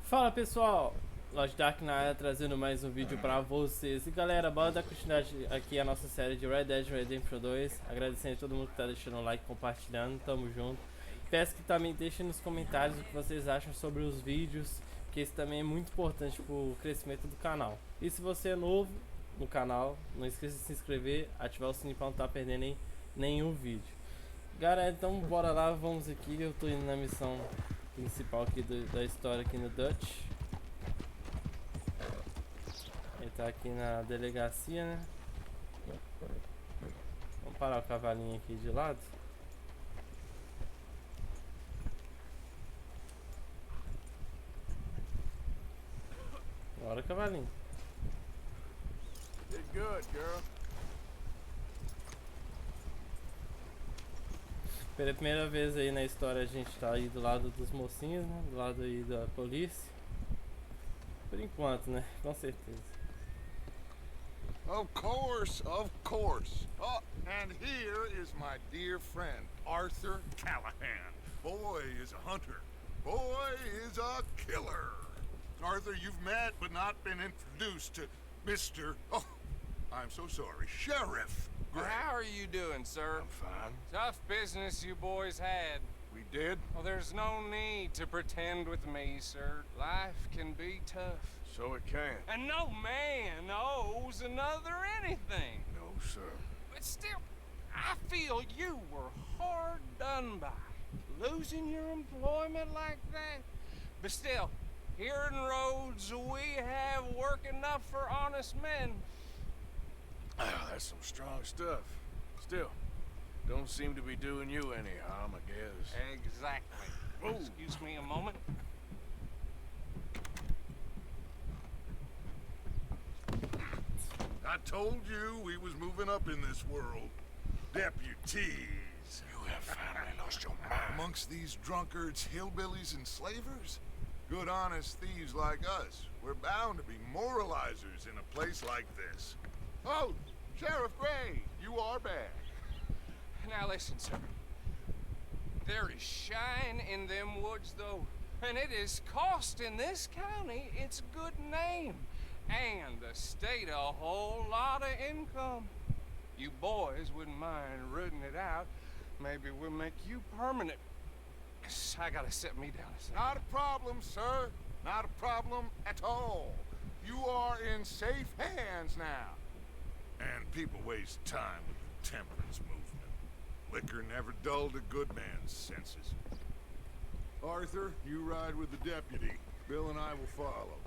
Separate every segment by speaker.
Speaker 1: Fala pessoal, Lost Dark na área trazendo mais um vídeo pra vocês. E galera, bora dar continuidade aqui a nossa série de Red Dead Redemption 2. Agradecendo a todo mundo que tá deixando o like, compartilhando, tamo junto. Peço que também deixem nos comentários o que vocês acham sobre os vídeos, que isso também é muito importante pro crescimento do canal. E se você é novo no canal, não esqueça de se inscrever, ativar o sininho pra não estar perdendo nenhum vídeo. Galera, então bora lá, vamos aqui. Eu tô indo na missão principal aqui da história aqui no Dutch. Ele tá aqui na delegacia, né? Vamos parar o cavalinho aqui de lado. Bora, cavalinho.
Speaker 2: Did good, girl.
Speaker 1: Pela primeira vez aí na história a gente tá aí do lado dos mocinhos, né? Do lado aí da polícia. Por enquanto, né? Com certeza.
Speaker 2: Of course, of course. Oh, and here is my dear friend, Arthur Callahan. Boy is a hunter. Boy is a killer. Arthur, you've met but not been introduced to Mr. Oh, I'm so sorry, Sheriff Gray.
Speaker 3: How are you doing, sir?
Speaker 2: I'm fine.
Speaker 3: Tough business you boys had.
Speaker 2: We did?
Speaker 3: Well, there's no need to pretend with me, sir. Life can be tough.
Speaker 2: So it can.
Speaker 3: And no man owes another anything.
Speaker 2: No, sir.
Speaker 3: But still, I feel you were hard done by. Losing your employment like that. But still, here in Rhodes, we have work enough for honest men.
Speaker 2: Oh, that's some strong stuff. Still, don't seem to be doing you any harm, I guess.
Speaker 3: Exactly.
Speaker 2: Whoa.
Speaker 3: Excuse me a moment.
Speaker 2: I told you we was moving up in this world. Deputies. You have finally lost your mind. Amongst these drunkards, hillbillies, and slavers? Good honest thieves like us. We're bound to be moralizers in a place like this. Oh, Sheriff Gray, you are back.
Speaker 3: Now listen, sir. There is shine in them woods, though, and it is costing this county its good name, and the state a whole lot of income. You boys wouldn't mind rooting it out. Maybe we'll make you permanent. I gotta set me down a second.
Speaker 2: Not a problem, sir. Not a problem at all. You are in safe hands now. And people waste time with the temperance movement. Liquor never dulled a good man's senses. Arthur, you ride with the deputy. Bill and I will follow.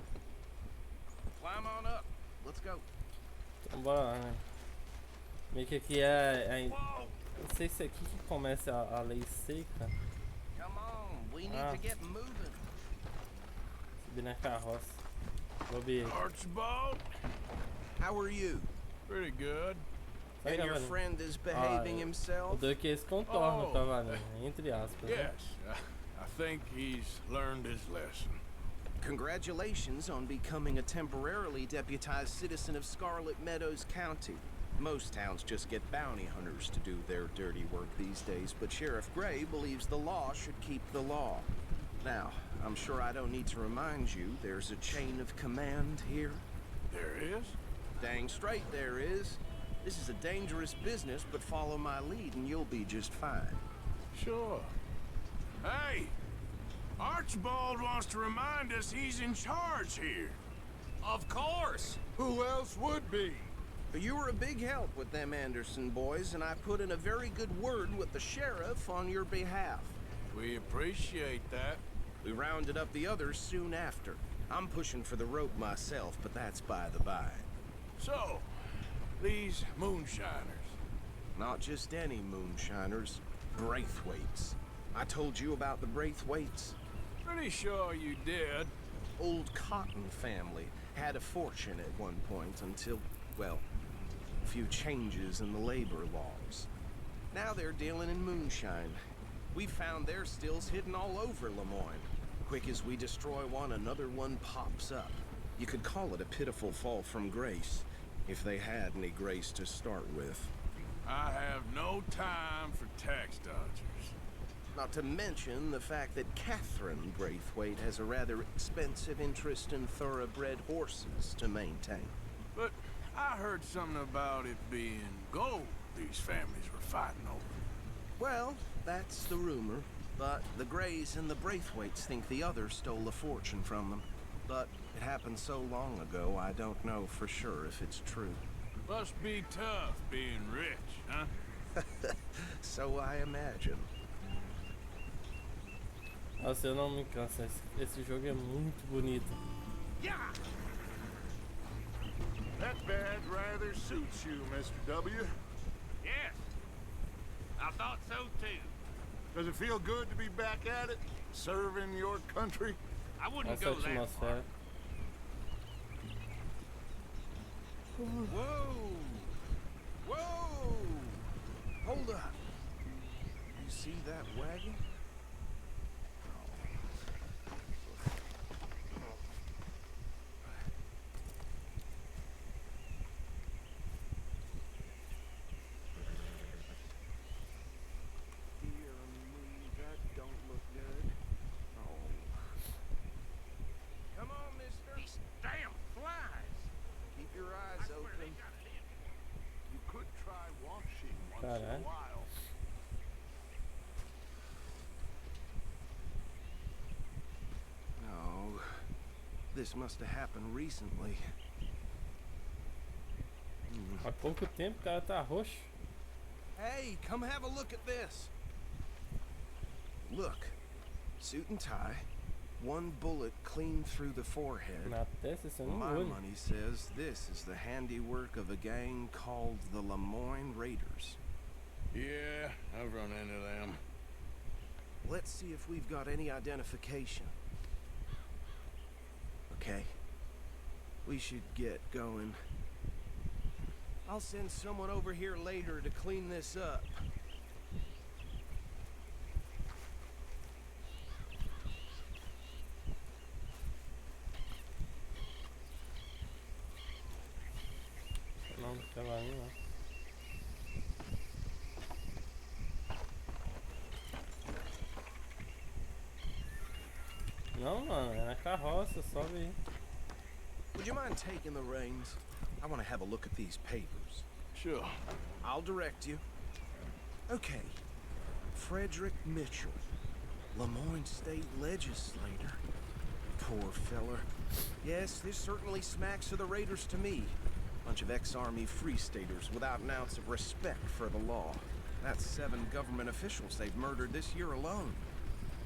Speaker 3: Climb on up. Let's go.
Speaker 1: Então bora lá, né? Meio que aqui não sei se é aqui que começa a lei seca.
Speaker 3: Come on, we need to get moving.
Speaker 1: Subir na carroça. Bobeira.
Speaker 4: Archibald,
Speaker 3: How are you?
Speaker 4: pretty good.
Speaker 1: Sai,
Speaker 3: And your
Speaker 1: cavalinho.
Speaker 3: friend is behaving
Speaker 1: O
Speaker 3: himself?
Speaker 1: doido que eles contornam o
Speaker 4: Oh.
Speaker 1: cavalinho, entre aspas. Né?
Speaker 4: Yes, I think he's learned his lesson.
Speaker 5: Congratulations on becoming a temporarily deputized citizen of Scarlet Meadows County. Most towns just get bounty hunters to do their dirty work these days, but Sheriff Gray believes the law should keep the law. Now, I'm sure I don't need to remind you there's a chain of command here.
Speaker 4: There is?
Speaker 5: Dang straight there is. This is a dangerous business, but follow my lead and you'll be just fine.
Speaker 4: Sure. Hey, Archibald wants to remind us he's in charge here.
Speaker 3: Of course.
Speaker 2: Who else would be?
Speaker 5: You were a big help with them Anderson boys, and I put in a very good word with the sheriff on your behalf.
Speaker 4: We appreciate that.
Speaker 5: We rounded up the others soon after. I'm pushing for the rope myself, but that's by the by.
Speaker 4: So, these moonshiners.
Speaker 5: Not just any moonshiners, Braithwaites. I told you about the Braithwaites.
Speaker 4: Pretty sure you did.
Speaker 5: Old Cotton family had a fortune at one point until, well, a few changes in the labor laws. Now they're dealing in moonshine. We found their stills hidden all over Lemoyne. Quick as we destroy one, another one pops up. You could call it a pitiful fall from grace, if they had any grace to start with.
Speaker 4: I have no time for tax dodgers.
Speaker 5: Not to mention the fact that Catherine Braithwaite has a rather expensive interest in thoroughbred horses to maintain.
Speaker 4: But I heard something about it being gold these families were fighting over.
Speaker 5: Well, that's the rumor, but the Greys and the Braithwaites think the others stole a fortune from them. But it happened so long ago, I don't know for sure if it's true.
Speaker 4: Must be tough being rich, huh?
Speaker 5: So I imagine.
Speaker 1: Nossa, eu não me canso. Esse jogo é muito bonito.
Speaker 2: That badge rather suits you, Mr. W.
Speaker 4: Yes. I thought so too.
Speaker 2: Does it feel good to be back at it, serving your country?
Speaker 4: I wouldn't
Speaker 1: Nossa
Speaker 4: go that far.
Speaker 1: atmosfera.
Speaker 5: Whoa! Whoa! Hold up. You see that wagon? Dear me, that don't look good. Oh. Come on, mister.
Speaker 4: These damn flies.
Speaker 5: Keep your eyes open.
Speaker 2: You could try washing once in
Speaker 1: Caralho.
Speaker 2: a while.
Speaker 5: Oh, this must have happened recently.
Speaker 1: Há pouco tempo o cara tá roxo.
Speaker 5: Hey, come have a look at this. Look, suit and tie, one bullet clean through the forehead.
Speaker 1: Na testa, isso no
Speaker 5: My
Speaker 1: olho.
Speaker 5: money says this is the handiwork of a gang called the Lemoyne Raiders.
Speaker 4: Yeah, I've run into them.
Speaker 5: Let's see if we've got any identification. Okay, we should get going. I'll send someone over here later to clean this up.
Speaker 1: Não, cavalinho não. Não, mano, é na carroça, sobe aí.
Speaker 5: Would you mind taking the reins? I want to have a look at these papers.
Speaker 4: Sure.
Speaker 5: I'll direct you. Okay. Frederick Mitchell, Lemoyne State Legislator. Poor feller. Yes, this certainly smacks of the Raiders to me. Bunch of ex-Army Free Staters without an ounce of respect for the law. That's 7 government officials they've murdered this year alone.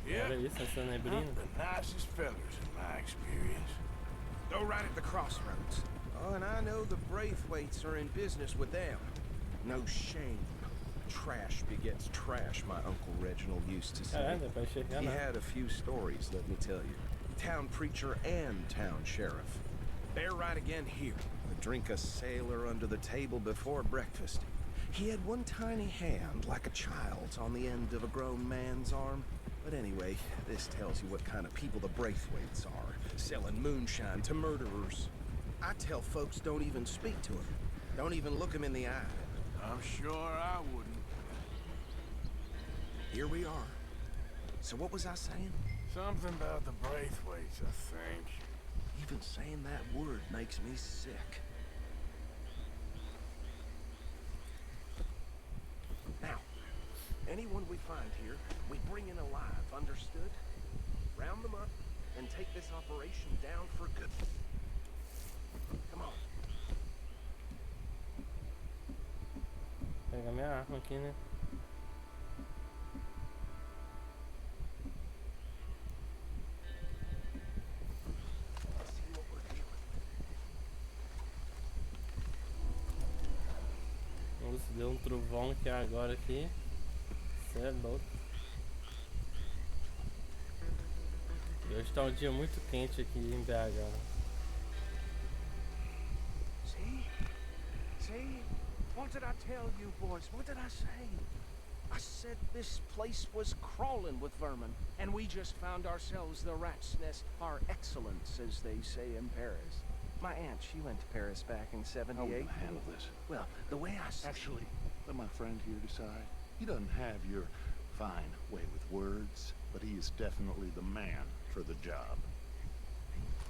Speaker 4: Yeah.
Speaker 1: Olha isso, essa neblina.
Speaker 4: Not the nicest fellas in my experience.
Speaker 5: Go right at the crossroads. Oh, and I know the Braithwaites are in business with them. No shame. Trash begets trash, my Uncle Reginald used to say.
Speaker 1: Caralho, dá pra enxergar
Speaker 5: He
Speaker 1: nada.
Speaker 5: had a few stories, let me tell you. Town preacher and town sheriff. They're right again here. Would drink a sailor under the table before breakfast. He had one tiny hand, like a child's, on the end of a grown man's arm. But anyway, this tells you what kind of people the Braithwaites are. Selling moonshine to murderers. I tell folks don't even speak to him. Don't even look him in the eye.
Speaker 4: I'm sure I wouldn't.
Speaker 5: Here we are. So what was I saying?
Speaker 4: Something about the Braithwaites, I think.
Speaker 5: Even saying that word makes me sick. Now, anyone we find here, we bring in alive, understood? Round them up and take this operation down for good. Come on.
Speaker 1: Pegar minha arma aqui, né?
Speaker 5: Let's see what we're dealing with.
Speaker 1: Nossa, deu um trovão aqui agora aqui. Cê é louco. E hoje tá um dia muito quente aqui em BH.
Speaker 5: See? See? What did I tell you, boys? What did I say? I said this place was crawling with vermin, and we just found ourselves the rat's nest par excellence, as they say in Paris. My aunt, she went to Paris back in
Speaker 6: How are we
Speaker 5: '78.
Speaker 6: gonna handle this?
Speaker 5: Well, the way I see
Speaker 6: Actually, let my friend here decide. He doesn't have your
Speaker 2: fine way with words, but he is definitely the man for the job.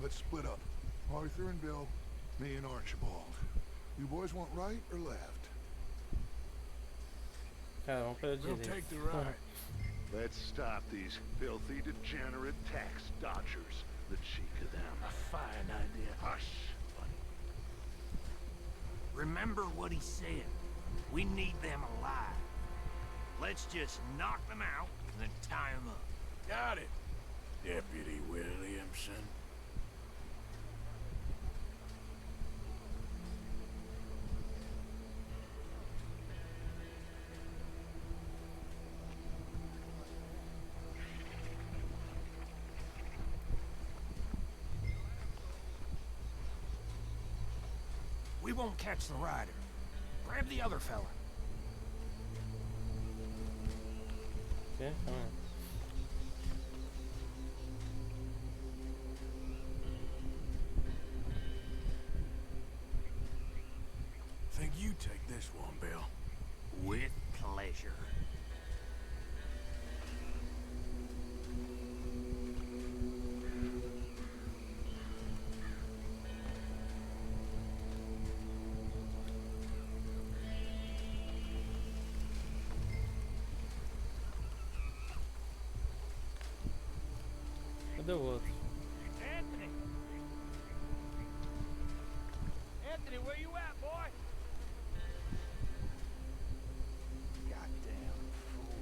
Speaker 6: Let's split up. Arthur and Bill, me and Archibald. You boys want right or left?
Speaker 1: Cara, vamos pela
Speaker 4: We'll
Speaker 1: direita.
Speaker 4: take the right.
Speaker 2: Let's stop these filthy, degenerate tax dodgers. The cheek of them.
Speaker 4: A fine idea.
Speaker 2: Hush, buddy.
Speaker 7: Remember what he said. We need them alive. Let's just knock them out and then tie them up.
Speaker 4: Got it, Deputy Williamson.
Speaker 7: We won't catch the rider. Grab the other fella.
Speaker 1: Okay, come on.
Speaker 4: Think you take this one, Bill.
Speaker 7: With pleasure.
Speaker 1: Cadê o outro?
Speaker 7: Anthony! Anthony, where you at, boy? Goddamn fool.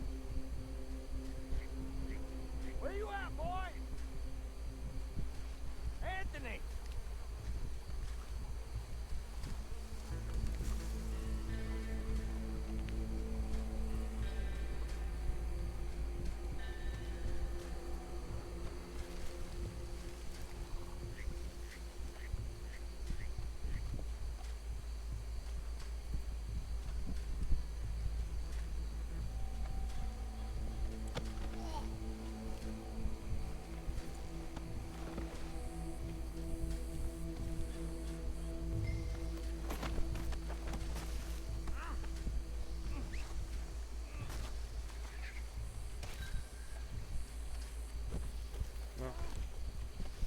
Speaker 7: Where you at, boy? Anthony!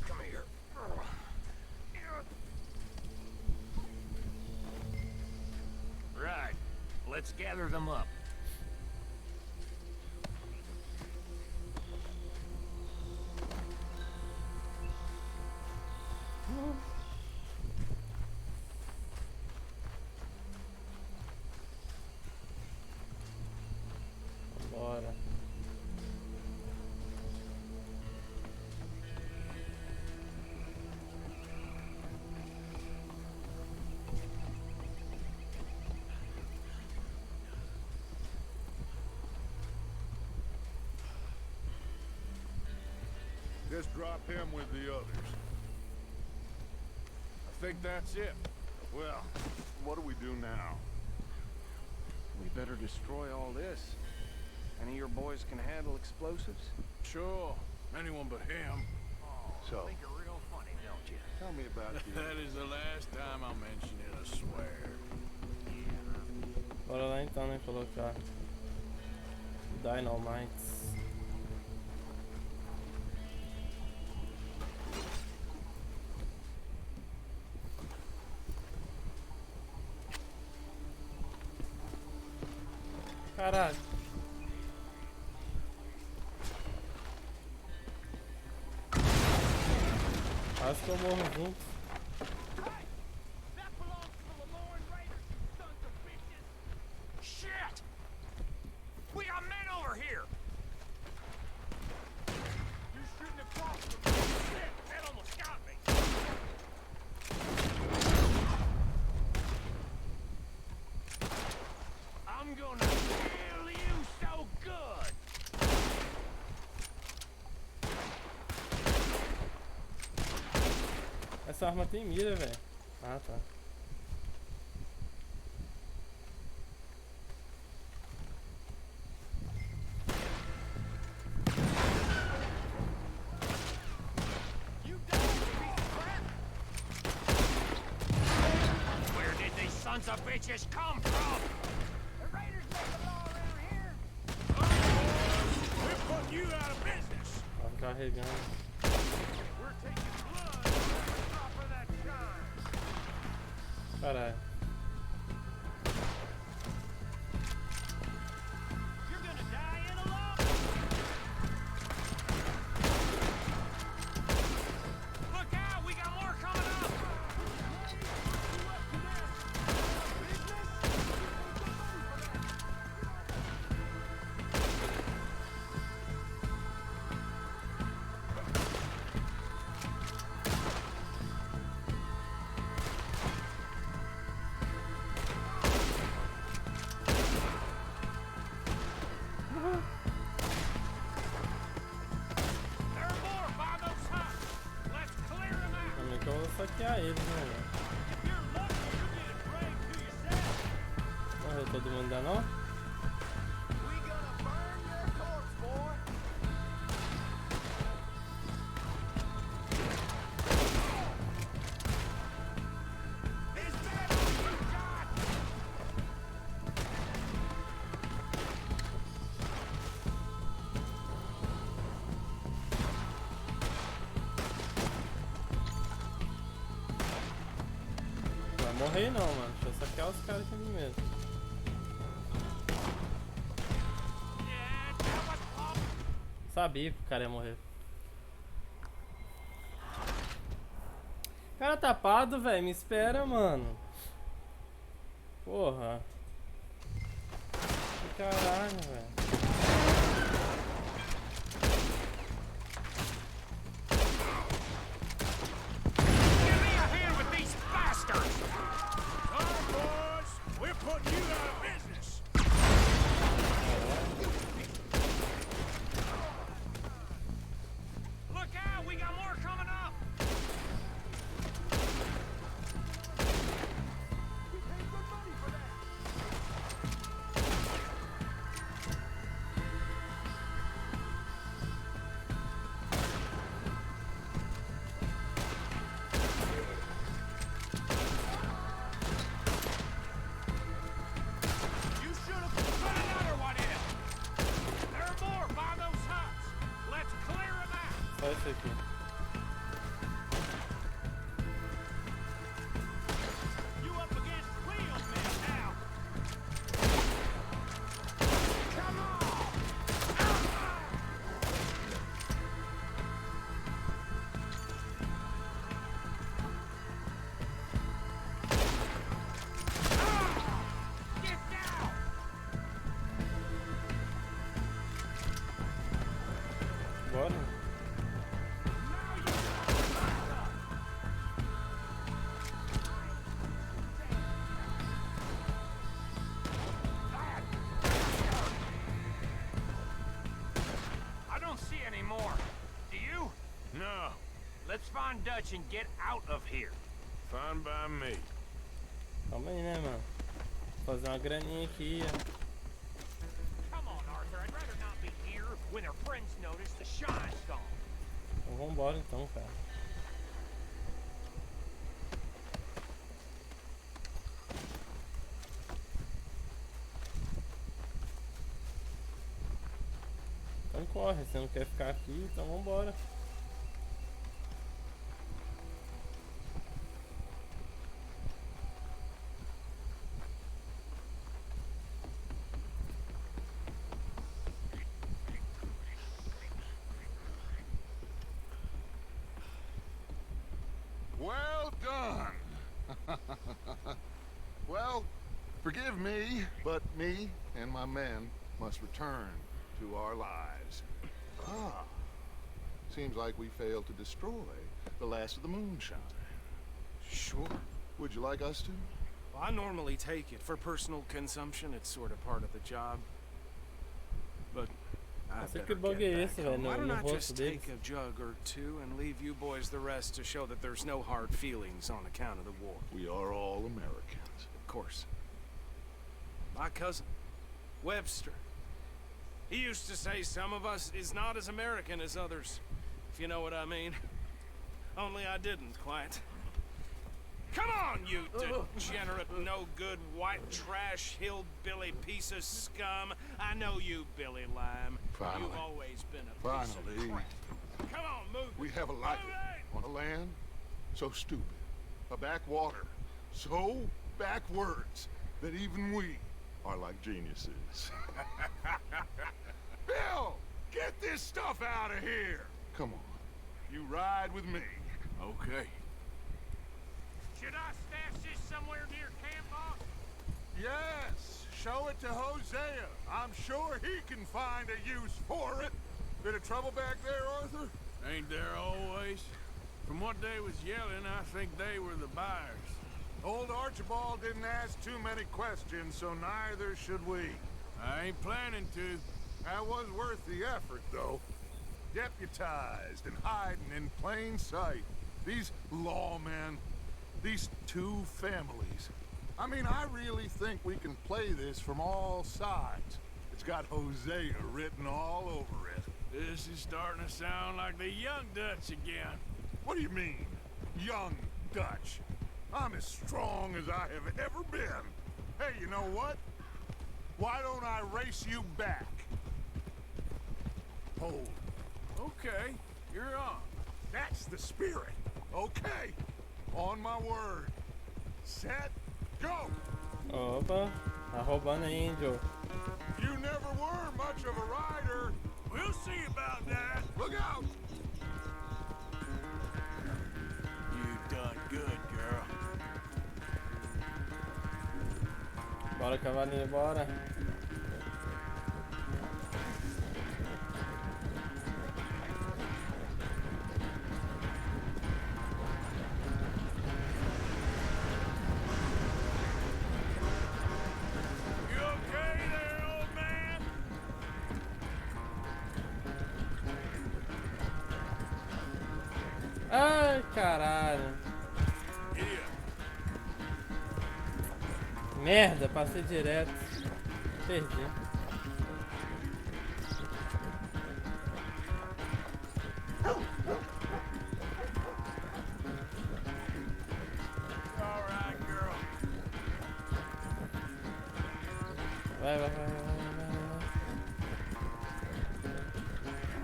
Speaker 7: Come here. Right. Let's gather them up.
Speaker 1: Bora.
Speaker 2: Just drop him with the others.
Speaker 4: I think that's it.
Speaker 2: Well, what do we do now?
Speaker 5: We better destroy all this. Any of your boys can handle explosives?
Speaker 4: Sure. Anyone but him.
Speaker 2: So,
Speaker 7: Think you're real funny, don't you?
Speaker 2: tell me about
Speaker 4: That is the last time I mention it, I swear.
Speaker 1: Bora lá então, né? Colocar Dynamites. Caralho. Quase que eu morro junto.
Speaker 7: That belongs to the Lamorne Raiders, you sons of bitches! Shit! We got men over here! You shouldn't have crossed them. Shit, that almost got me! I'm gonna kill you so good!
Speaker 1: Essa arma tem mira, velho. Ah, tá.
Speaker 7: You done, you piece of crap! Where did these sons of bitches come from? The raiders make the law around here!
Speaker 4: you out of business.
Speaker 1: Tá carregando.
Speaker 4: We're taking blood for every drop of that shine.
Speaker 1: Caralho.
Speaker 7: You're gonna die in alone.
Speaker 3: Look out, we got more coming up. There are more by those huts. Let's clear them out.
Speaker 1: Também que eu vou saquear eles, né, velho?
Speaker 7: If you're lucky, you get a grave to yourself.
Speaker 1: Morreu todo mundo ainda não?
Speaker 5: We gonna burn your corpse, boy.
Speaker 1: Vai morrer não, mano. Deixa eu saquear os caras aqui mesmo. Sabia que o cara ia morrer. Cara tapado, velho. Me espera, mano. Porra. Que caralho, velho.
Speaker 3: Give me a hand with these bastards.
Speaker 4: Come on, boys. We're putting you out of business.
Speaker 3: Look out, we got more coming up. You should have put another one in. There are more by those huts. Let's clear them out.
Speaker 1: Só esse aqui.
Speaker 7: You up against real men now.
Speaker 3: Come on. Get down.
Speaker 1: Bora.
Speaker 3: I don't see any more. Do you?
Speaker 4: No,
Speaker 7: Let's find Dutch and get out of here.
Speaker 4: fine by me.
Speaker 1: Calma aí, né, mano? Vou fazer uma graninha aqui.
Speaker 7: Come on, Arthur. I'd rather not be here when their friends notice the shine's gone.
Speaker 1: Então vambora então, cara. Então corre, você não quer ficar aqui, então vambora.
Speaker 2: Well done. Well, forgive me, but me and my men must return to our lives. Ah. Seems like we failed to destroy the last of the moonshine.
Speaker 5: Sure.
Speaker 2: Would you like us to?
Speaker 8: Well, I normally take it for personal consumption. It's sort of part of the job. But I
Speaker 1: Nossa,
Speaker 8: better
Speaker 1: que bug
Speaker 8: get
Speaker 1: é
Speaker 8: back
Speaker 1: esse,
Speaker 8: home.
Speaker 1: velho,
Speaker 8: Why
Speaker 1: no
Speaker 8: don't I
Speaker 1: rosto
Speaker 8: just
Speaker 1: deles?
Speaker 8: take a jug or two and leave you boys the rest to show that there's no hard feelings on account of the war?
Speaker 2: We are all Americans.
Speaker 8: Of course. My cousin, Webster. He used to say some of us is not as American as others, if you know what I mean. Only I didn't quite.
Speaker 4: Come on, you degenerate, no-good, white trash, hillbilly piece of scum. I know you, Billy Lime.
Speaker 6: Finally.
Speaker 4: You've always been a piece
Speaker 6: Finally.
Speaker 4: of crap. Come on, move.
Speaker 6: We have a life on a land so stupid, a backwater so backwards that even we are like geniuses. Bill, get this stuff out of here. Come on, you ride with me.
Speaker 4: Okay.
Speaker 7: Should I stash this somewhere near camp, boss?
Speaker 6: Yes, show it to Hosea. I'm sure he can find a use for it. Bit of trouble back there, Arthur?
Speaker 4: Ain't there always? From what they was yelling, I think they were the buyers.
Speaker 6: Old Archibald didn't ask too many questions, so neither should we.
Speaker 4: I ain't planning to.
Speaker 6: That was worth the effort, though. Deputized and hiding in plain sight. These lawmen, these two families. I mean, I really think we can play this from all sides. It's got Hosea written all over it.
Speaker 4: This is starting to sound like the Young Dutch again.
Speaker 6: What do you mean, young Dutch? I'm as strong as I have ever been. Hey, you know what? Why don't I race you back? Hold.
Speaker 4: Okay, you're on.
Speaker 6: That's the spirit. Okay. On my word. Set, go!
Speaker 1: Opa, tá roubando aí, hein, Joe?
Speaker 6: You never were much of a rider.
Speaker 4: We'll see about that.
Speaker 6: Look out!
Speaker 4: You done good, girl.
Speaker 1: Bora, cavalinho, bora.
Speaker 4: You okay there, old man?
Speaker 1: Ai, caralho.
Speaker 4: Here.
Speaker 1: Merda, passei direto. Perdi.
Speaker 4: All right, girl.
Speaker 1: Vai.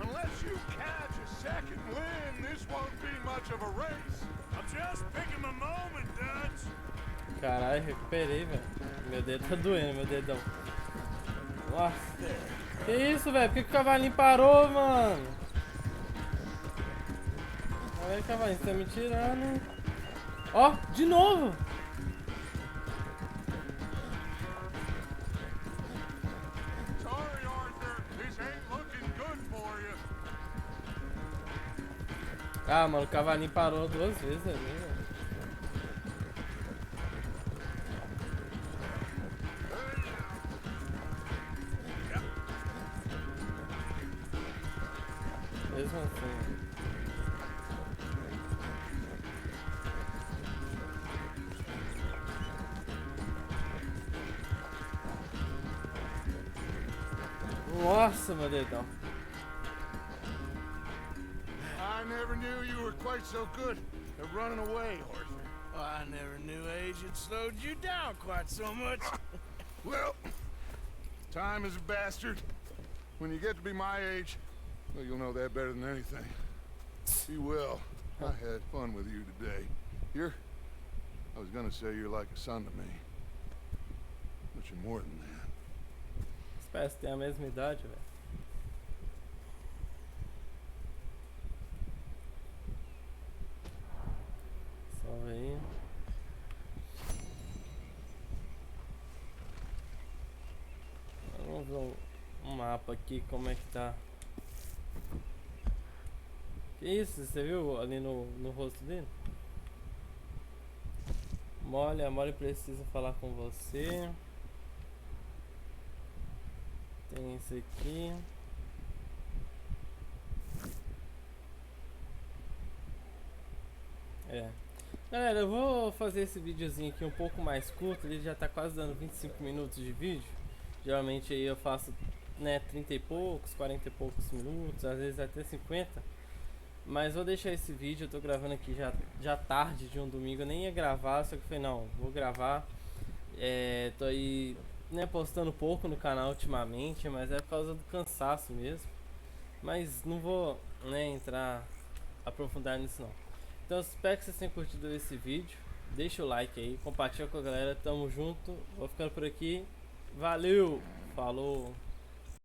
Speaker 6: Unless you catch a second wind, this won't be much of a race.
Speaker 4: I'm just picking my moment, Dutch.
Speaker 1: Caralho, recuperei, velho. Meu dedo tá doendo, meu dedão. Nossa. Que isso, velho? Por que o cavalinho parou, mano? Olha aí, cavalinho, você tá me tirando. Ó, de novo!
Speaker 6: Sorry, Arthur. This ain't looking good for you.
Speaker 1: Ah, mano, o cavalinho parou 2 vezes ali, velho. Mesmo assim. Nossa, meu dedão.
Speaker 6: I never knew you were quite so good at running away, Arthur.
Speaker 4: Well, I never knew age had slowed you down quite so much.
Speaker 6: Well, time is a bastard. When you get to be my age, well, you'll know that better than anything. Be well. I had fun with you today. I was gonna say you're like a son to me. But you're more than that.
Speaker 1: Espécie tem a mesma idade, velho. Salve aí. Vamos ver um mapa aqui, como é que tá. Que isso? Você viu ali no rosto dele? A Molly precisa falar com você. Tem esse aqui. Galera, eu vou fazer esse videozinho aqui um pouco mais curto. Ele já tá quase dando 25 minutos de vídeo. Geralmente aí eu faço, né, 30 e poucos, 40 e poucos minutos, às vezes até 50. Mas vou deixar esse vídeo, eu tô gravando aqui já tarde de um domingo, eu nem ia gravar, só que eu falei, não, vou gravar. Tô aí, né, postando pouco no canal ultimamente, mas é por causa do cansaço mesmo. Mas não vou, né, aprofundar nisso não. Então espero que vocês tenham curtido esse vídeo. Deixa o like aí, compartilha com a galera, tamo junto. Vou ficando por aqui. Valeu, falou.